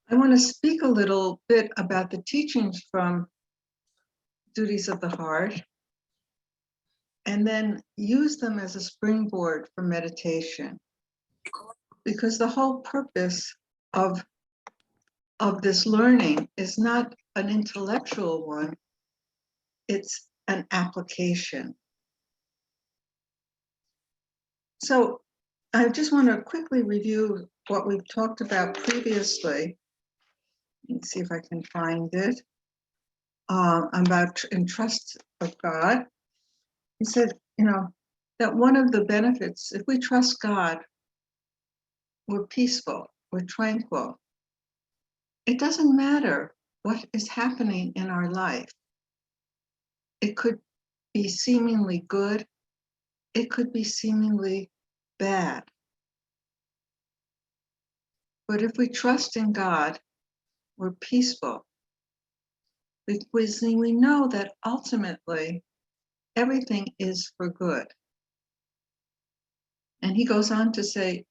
I want to speak a little bit about the teachings from Duties of the Heart and then use them as a springboard for meditation. Because the whole purpose of this learning is not an intellectual one, it's an application. So I just want to quickly review what we've talked about previously. Let's see if I can find it. About in trust of God. He said, that one of the benefits, if we trust God, we're peaceful, we're tranquil. It doesn't matter what is happening in our life. It could be seemingly good, it could be seemingly bad. But if we trust in God, we're peaceful. Because we know that ultimately everything is for good. And he goes on to say,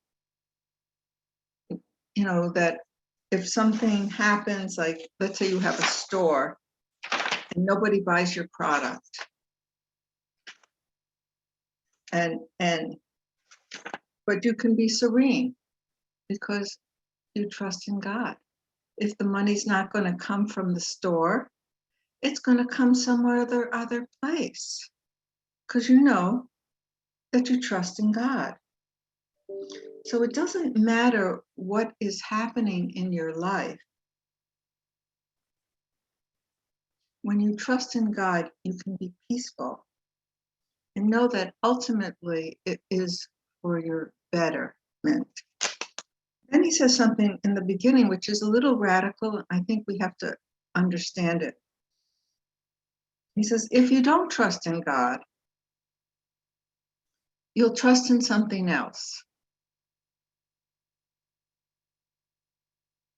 that if something happens, like let's say you have a store and nobody buys your product, but you can be serene because you trust in God. If the money's not going to come from the store, it's going to come some other place, because you know that you trust in God. So it doesn't matter what is happening in your life. When you trust in God, you can be peaceful and know that ultimately it is for your betterment. Then he says something in the beginning, which is a little radical. I think we have to understand it. He says, if you don't trust in God, you'll trust in something else.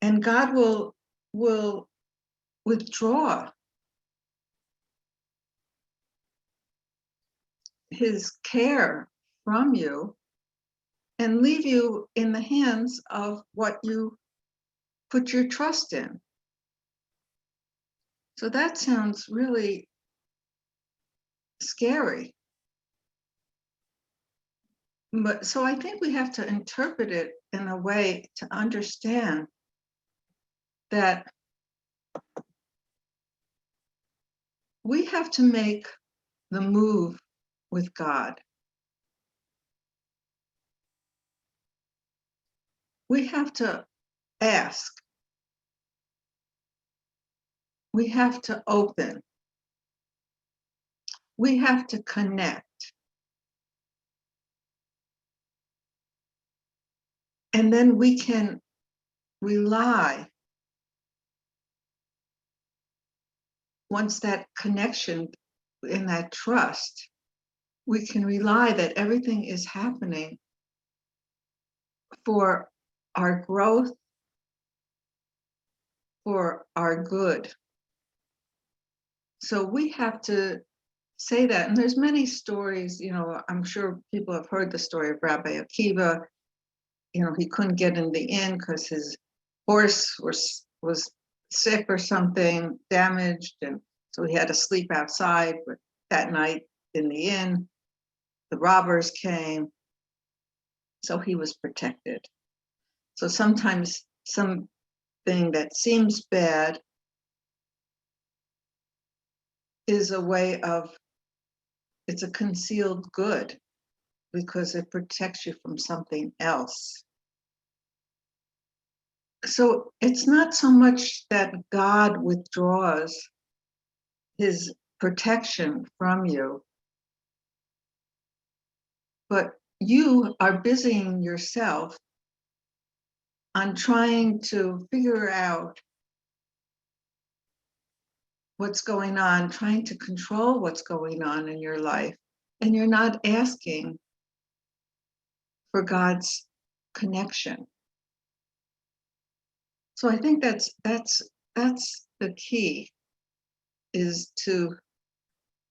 And God will withdraw his care from you and leave you in the hands of what you put your trust in. So that sounds really scary. But so I think we have to interpret it in a way to understand that we have to make the move with God. We have to ask. We have to open. We have to connect. And then we can rely, once that connection and that trust, we can rely that everything is happening for our growth, for our good. So we have to say that. And there's many stories, I'm sure people have heard the story of Rabbi Akiva. He couldn't get in the inn because his horse was sick or something, damaged, and so he had to sleep outside. But that night in the inn, the robbers came, so he was protected. So sometimes something that seems bad is a way of, it's a concealed good because it protects you from something else. So it's not so much that God withdraws his protection from you, but you are busying yourself on trying to figure out what's going on, trying to control what's going on in your life, and you're not asking for God's connection. So I think that's the key, is to,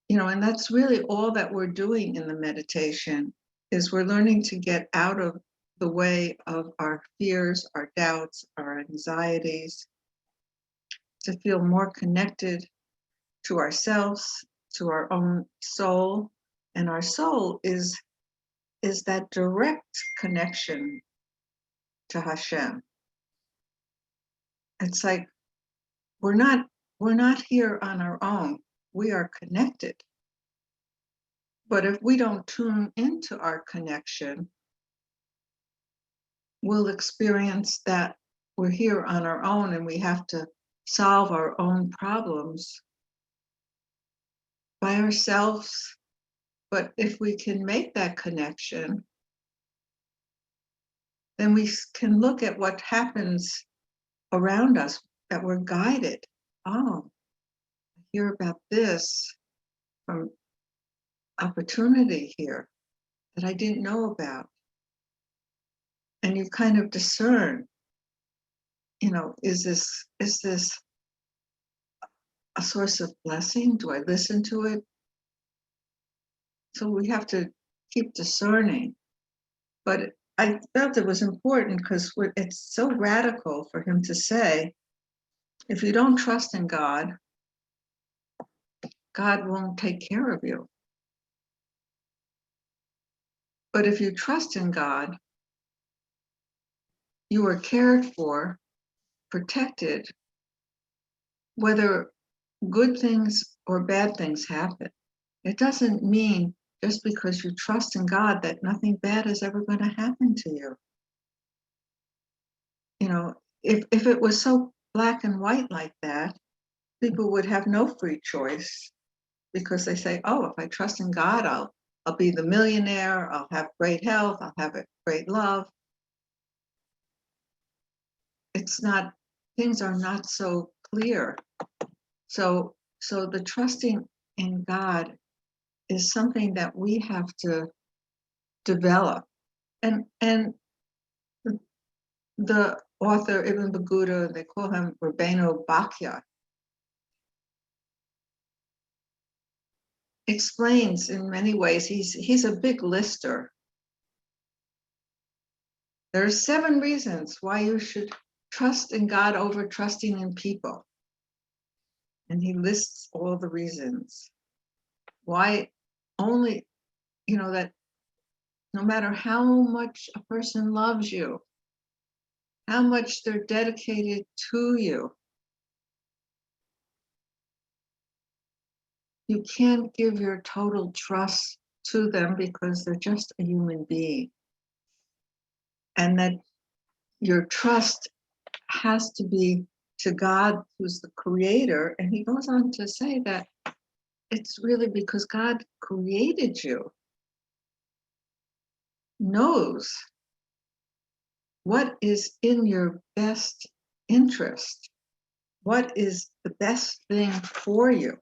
and that's really all that we're doing in the meditation, is we're learning to get out of the way of our fears, our doubts, our anxieties, to feel more connected to ourselves, to our own soul. And our soul is that direct connection to Hashem. It's like we're not here on our own. We are connected. But if we don't tune into our connection, we'll experience that we're here on our own and we have to solve our own problems by ourselves. But if we can make that connection, then we can look at what happens around us, that we're guided. Oh, I hear about this from opportunity here that I didn't know about. And you kind of discern, is this a source of blessing? Do I listen to it? So we have to keep discerning. But I felt it was important because it's so radical for him to say, if you don't trust in God, God won't take care of you. But if you trust in God, you are cared for, protected, whether good things or bad things happen. It doesn't mean just because you trust in God that nothing bad is ever going to happen to you. If it was so black and white like that, people would have no free choice because they say, oh, if I trust in God, I'll be the millionaire, I'll have great health, I'll have a great love. Things are not so clear. So the trusting in God is something that we have to develop. And the author Ibn Battuta, they call him Rabbeinu Bachya, explains in many ways. He's a big lister. There are 7 reasons why you should trust in God over trusting in people. And he lists all the reasons why only, that no matter how much a person loves you, how much they're dedicated to you, you can't give your total trust to them because they're just a human being. And that your trust has to be to God, who's the creator. And he goes on to say that it's really because God created you, knows what is in your best interest, what is the best thing for you.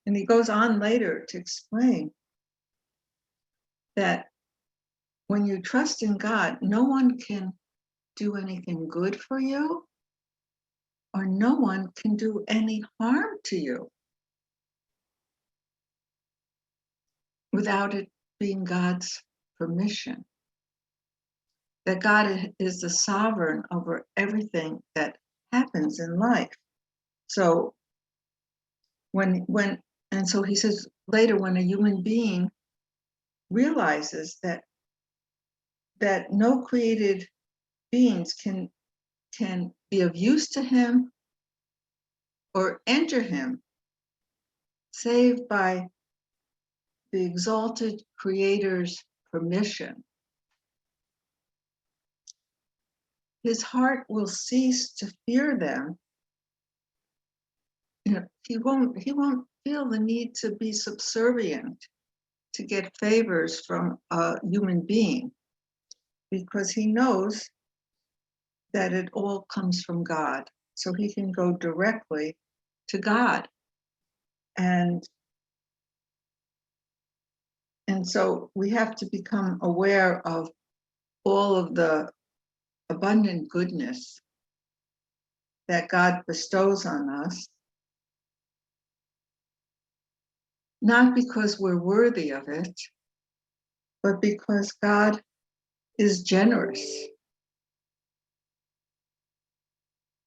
And he goes on later to explain that when you trust in God, no one can do anything good for you, or no one can do any harm to you without it being God's permission. That God is the sovereign over everything that happens in life. So so he says later, when a human being realizes that no created beings can be of use to him or enter him save by the exalted creator's permission, his heart will cease to fear them. He won't feel the need to be subservient to get favors from a human being, because he knows that it all comes from God. So he can go directly to God. And so we have to become aware of all of the abundant goodness that God bestows on us, not because we're worthy of it, but because God is generous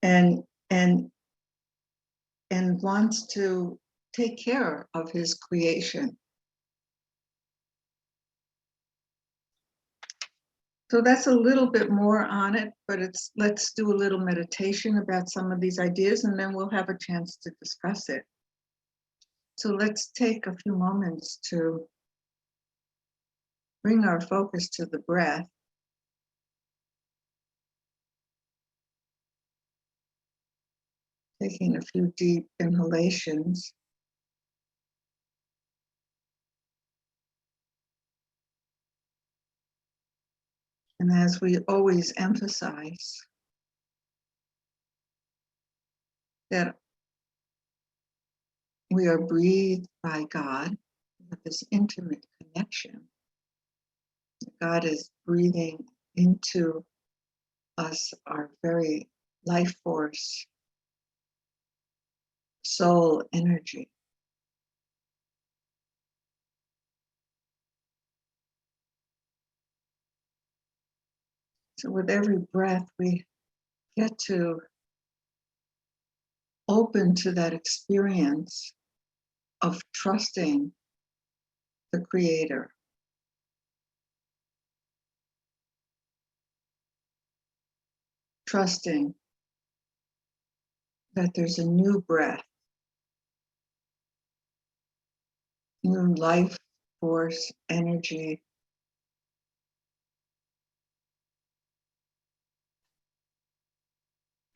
and and and wants to take care of his creation. So that's a little bit more on it, but let's do a little meditation about some of these ideas and then we'll have a chance to discuss it. So let's take a few moments to bring our focus to the breath. Taking a few deep inhalations. And as we always emphasize, that we are breathed by God with this intimate connection. God is breathing into us our very life force, soul energy. So with every breath, we get to open to that experience of trusting the Creator. Trusting that there's a new breath, new life force, energy,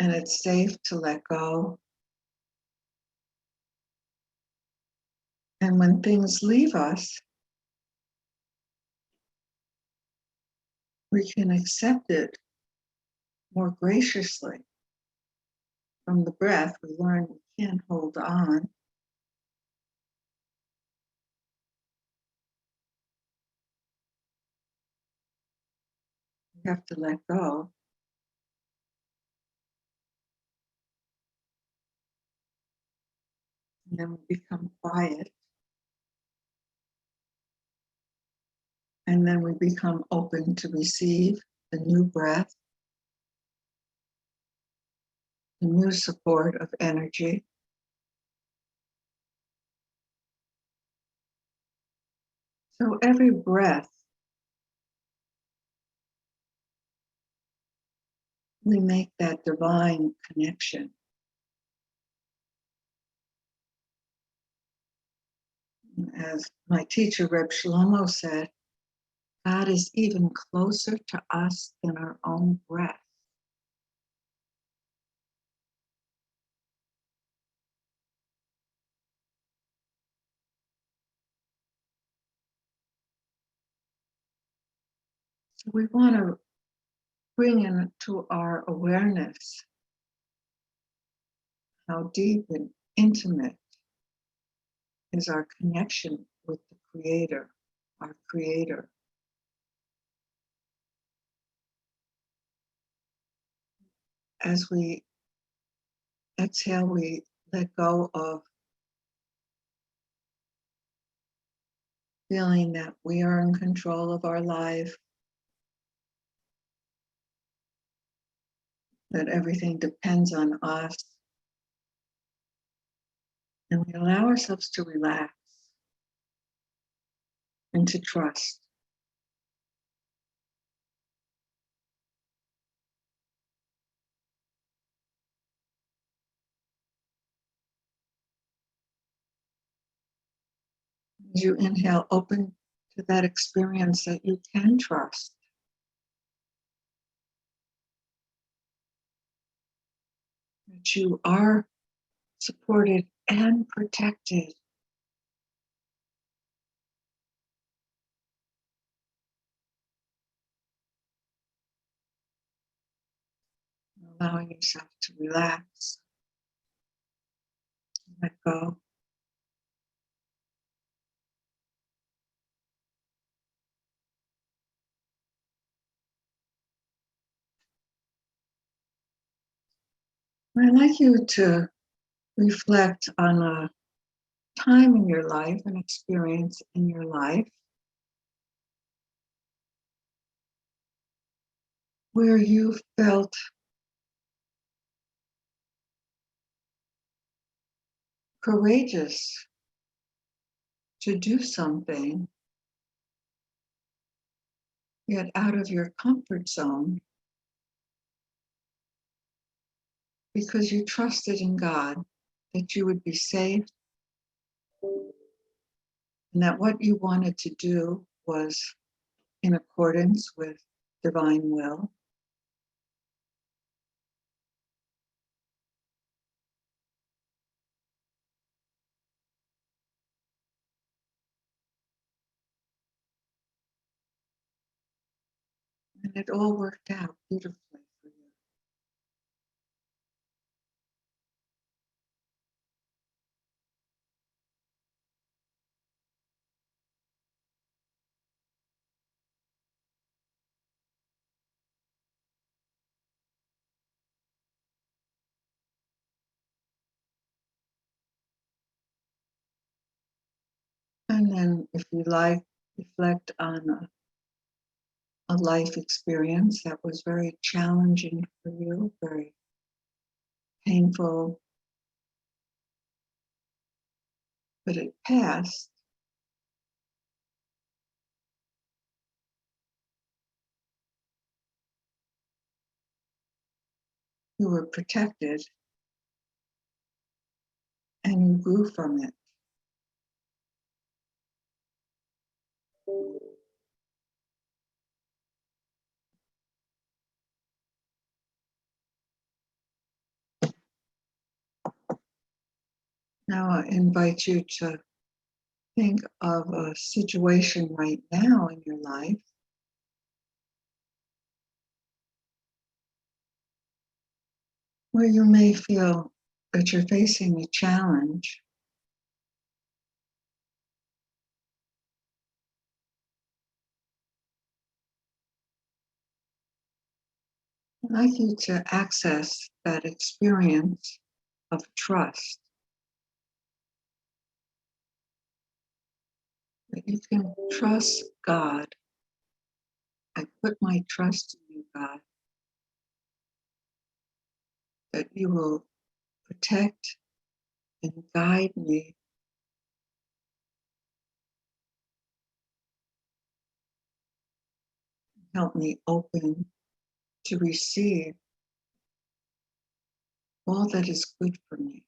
and it's safe to let go. And when things leave us, we can accept it more graciously. From the breath, we learn we can't hold on. We have to let go. And then we become quiet. And then we become open to receive the new breath, the new support of energy. So every breath, we make that divine connection. As my teacher, Reb Shlomo, said, God is even closer to us than our own breath. So we want to bring into our awareness how deep and intimate is our connection with the Creator, our Creator. As we exhale, we let go of feeling that we are in control of our life, that everything depends on us, and we allow ourselves to relax and to trust. As you inhale, open to that experience that you can trust, that you are supported and protected. Allowing yourself to relax, let go. I'd like you to reflect on a time in your life, an experience in your life where you felt courageous to do something, yet out of your comfort zone, because you trusted in God that you would be safe and that what you wanted to do was in accordance with divine will. And it all worked out beautifully for you. And then, if you like, reflect on a life experience that was very challenging for you, very painful, but it passed. You were protected and you grew from it. Now I invite you to think of a situation right now in your life where you may feel that you're facing a challenge. I'd like you to access that experience of trust, that you can trust God. I put my trust in you, God, that you will protect and guide me, help me open to receive all that is good for me.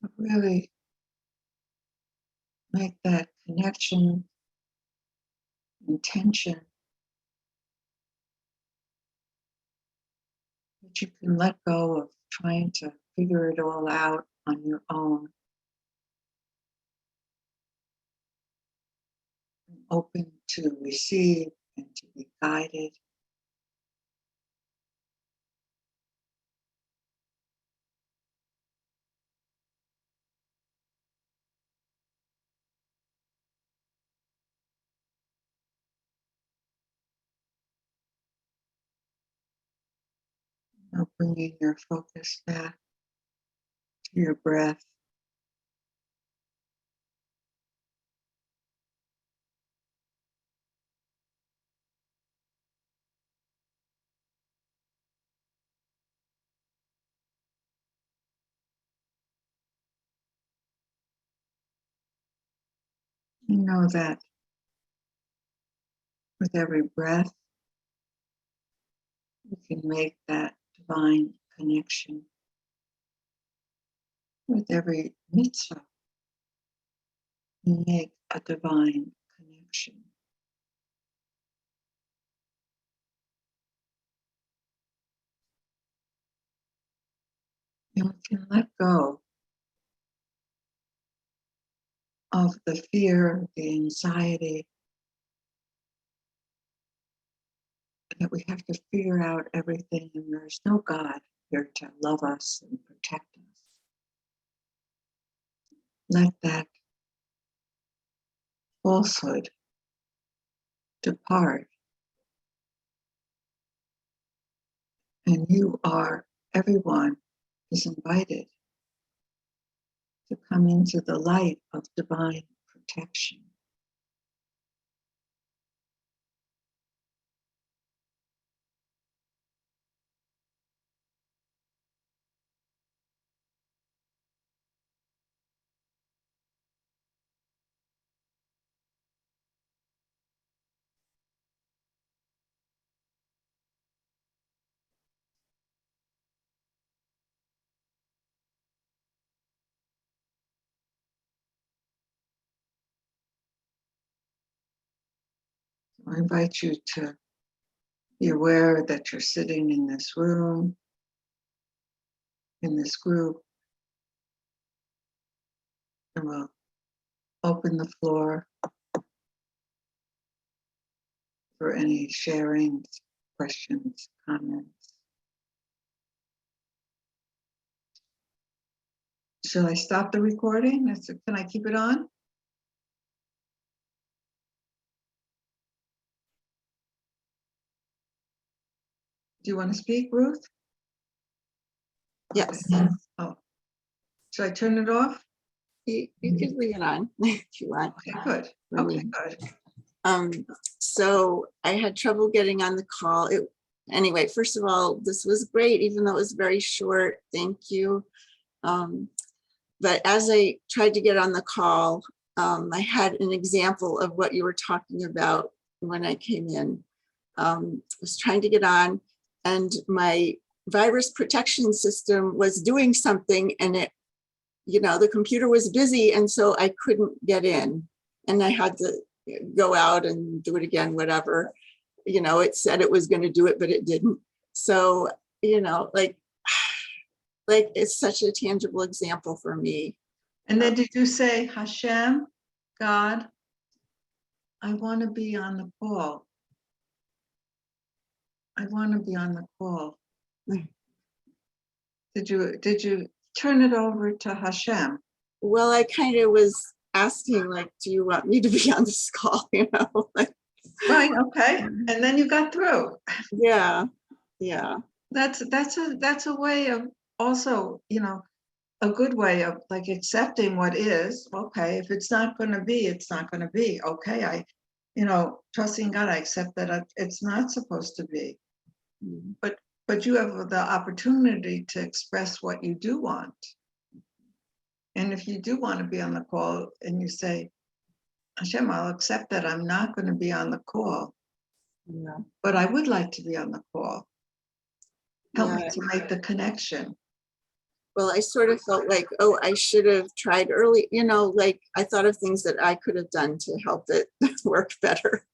So really make that connection, intention, that you can let go of trying to figure it all out on your own, and open to receive and to be guided. Now bringing your focus back to your breath. You know that with every breath, you can make that divine connection. With every mitzvah, you make a divine connection. You can let go of the fear, the anxiety that we have to figure out everything and there's no God here to love us and protect us. Let that falsehood depart And everyone is invited to come into the light of divine protection. I invite you to be aware that you're sitting in this room, in this group, and we'll open the floor for any sharings, questions, comments. Shall I stop the recording? Can I keep it on? Do you want to speak, Ruth? Yes. Oh, should I turn it off? You can leave it on if you want. Okay, good. Okay, good. So I had trouble getting on the call. Anyway, first of all, this was great, even though it was very short. Thank you. But as I tried to get on the call, I had an example of what you were talking about when I came in. I was trying to get on, and my virus protection system was doing something, and the computer was busy, and so I couldn't get in, and I had to go out and do it again, whatever. It said it was going to do it, but it didn't. So, like it's such a tangible example for me. And then did you say, Hashem, God, I want to be on the call. I want to be on the call. Did you turn it over to Hashem? Well, I kind of was asking, like, do you want me to be on this call? Right. Okay. And then you got through. Yeah. That's a way of also, a good way of like accepting what is. Okay, if it's not going to be, it's not going to be. Okay, trusting God, I accept that it's not supposed to be. Mm-hmm. But you have the opportunity to express what you do want. And if you do want to be on the call and you say, Hashem, I'll accept that I'm not going to be on the call. Yeah. But I would like to be on the call. Help me to make the connection. Well, I sort of felt like, I should have tried early, like I thought of things that I could have done to help it work better.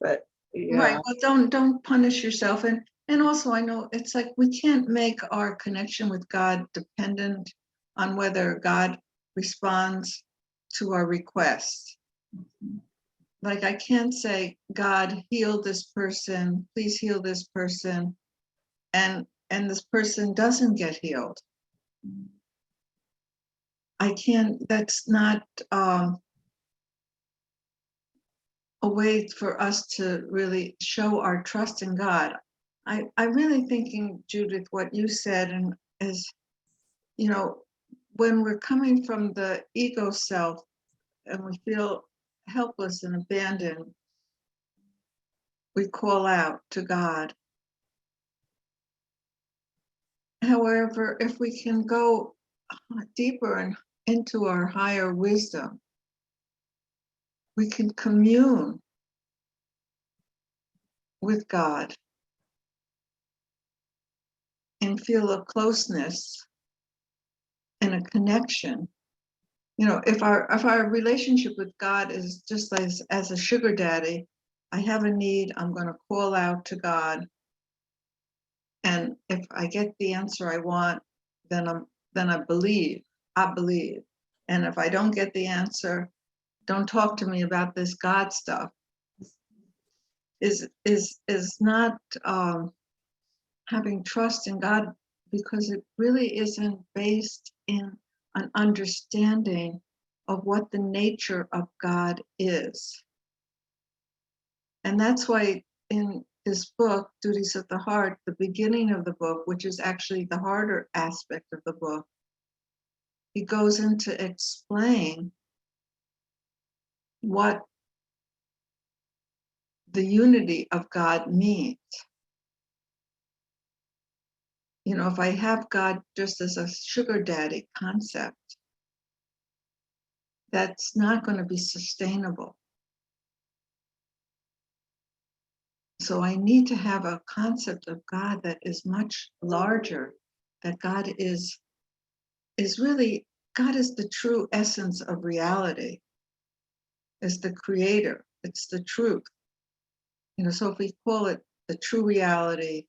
But yeah. Right. Well, don't punish yourself. And also I know it's like we can't make our connection with God dependent on whether God responds to our requests. Like I can't say, God, heal this person, please heal this person, and this person doesn't get healed. I can't, that's not a way for us to really show our trust in God. I'm really thinking, Judith, what you said, and is, when we're coming from the ego self and we feel helpless and abandoned, we call out to God. However, if we can go deeper and into our higher wisdom, we can commune with God and feel a closeness and a connection. If our relationship with God is just as a sugar daddy, I have a need, I'm going to call out to God. And if I get the answer I want, then I believe. And if I don't get the answer, don't talk to me about this God stuff. Is not having trust in God, because it really isn't based in an understanding of what the nature of God is. And that's why in this book, Duties of the Heart, the beginning of the book, which is actually the harder aspect of the book, he goes into explain what the unity of God means. You know, if I have God just as a sugar daddy concept, that's not going to be sustainable. So I need to have a concept of God that is much larger, that God is really, God is the true essence of reality, is the creator, it's the truth. You know, so if we call it the true reality,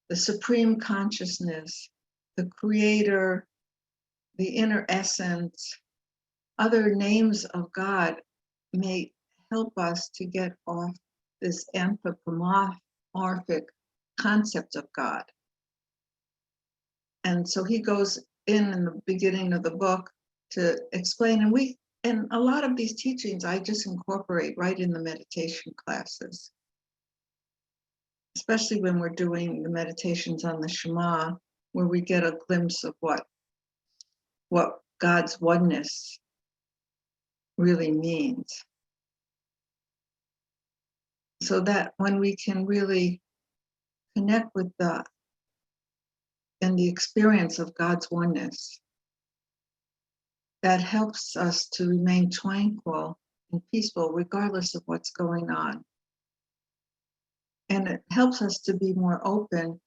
the supreme consciousness, the creator, the inner essence, other names of God may help us to get off this anthropomorphic concept of God. And so he goes in the beginning of the book to explain, and a lot of these teachings I just incorporate right in the meditation classes, especially when we're doing the meditations on the Shema, where we get a glimpse of what God's oneness really means. So that when we can really connect with the experience of God's oneness, that helps us to remain tranquil and peaceful regardless of what's going on. And it helps us to be more open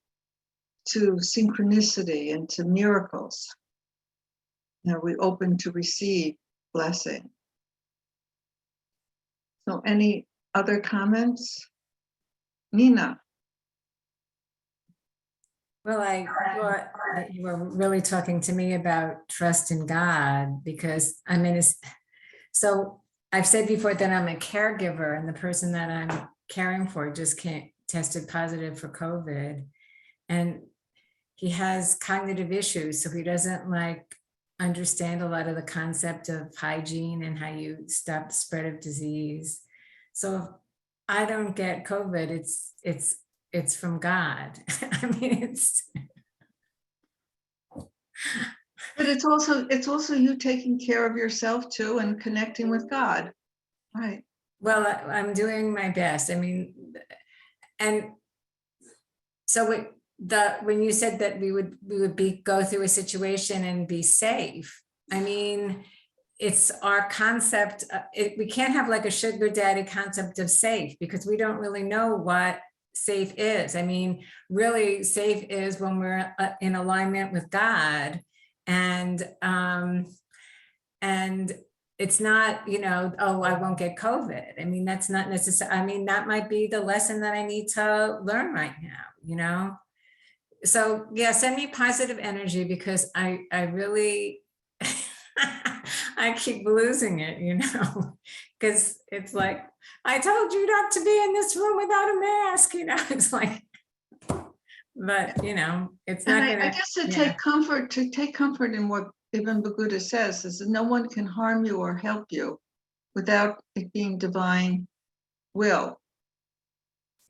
to synchronicity and to miracles. You know, we're open to receive blessing. So any other comments? Nina? Well, I thought that you were really talking to me about trust in God, because I mean, so I've said before that I'm a caregiver, and the person that I'm caring for just tested positive for COVID, and he has cognitive issues, so he doesn't understand a lot of the concept of hygiene and how you stop the spread of disease. So if I don't get COVID, it's from God. I mean, But it's also you taking care of yourself too and connecting with God. Right. Well, I'm doing my best. I mean, and so when you said that we would go through a situation and be safe, I mean, it's our concept. We can't have like a sugar daddy concept of safe, because we don't really know what safe is. I mean, really safe is when we're in alignment with God, and it's not, oh, I won't get COVID. I mean, that's not necessary. I mean, that might be the lesson that I need to learn right now, So yeah, send me positive energy, because I really, I keep losing it, because it's like, I told you not to be in this room without a mask, it's like, but it's not gonna. I guess to take comfort in what even the Buddha says is that no one can harm you or help you without it being divine will.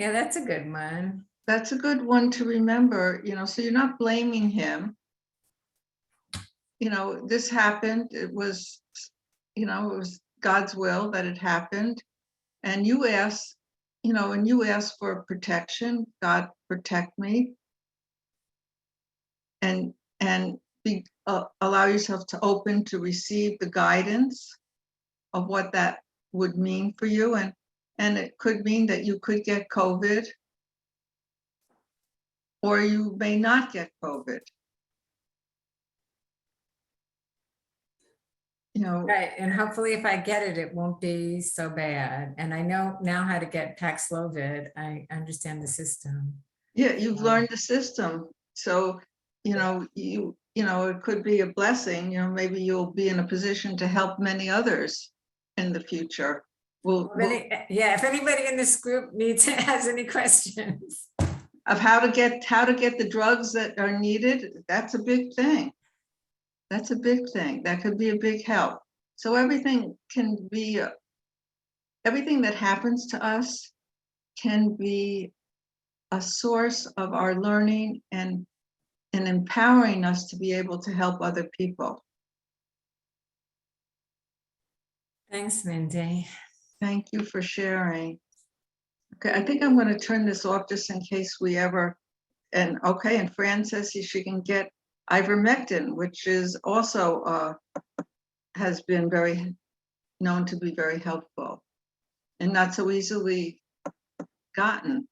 Yeah, that's a good one. That's a good one to remember, so you're not blaming him. This happened, it was God's will that it happened. And you ask, for protection, God protect me. And allow yourself to open to receive the guidance of what that would mean for you. And it could mean that you could get COVID, or you may not get COVID. Right, and hopefully if I get it, it won't be so bad. And I know now how to get Paxlovid. I understand the system. Yeah, you've learned the system. So, it could be a blessing, maybe you'll be in a position to help many others in the future. If anybody in this group has any questions of how to get the drugs that are needed, that's a big thing. That's a big thing. That could be a big help. So everything that happens to us can be a source of our learning and empowering us to be able to help other people. Thanks, Mindy. Thank you for sharing. Okay, I think I'm going to turn this off just in case we ever, and okay, and Fran says she can get ivermectin, which is also has been very known to be very helpful and not so easily gotten.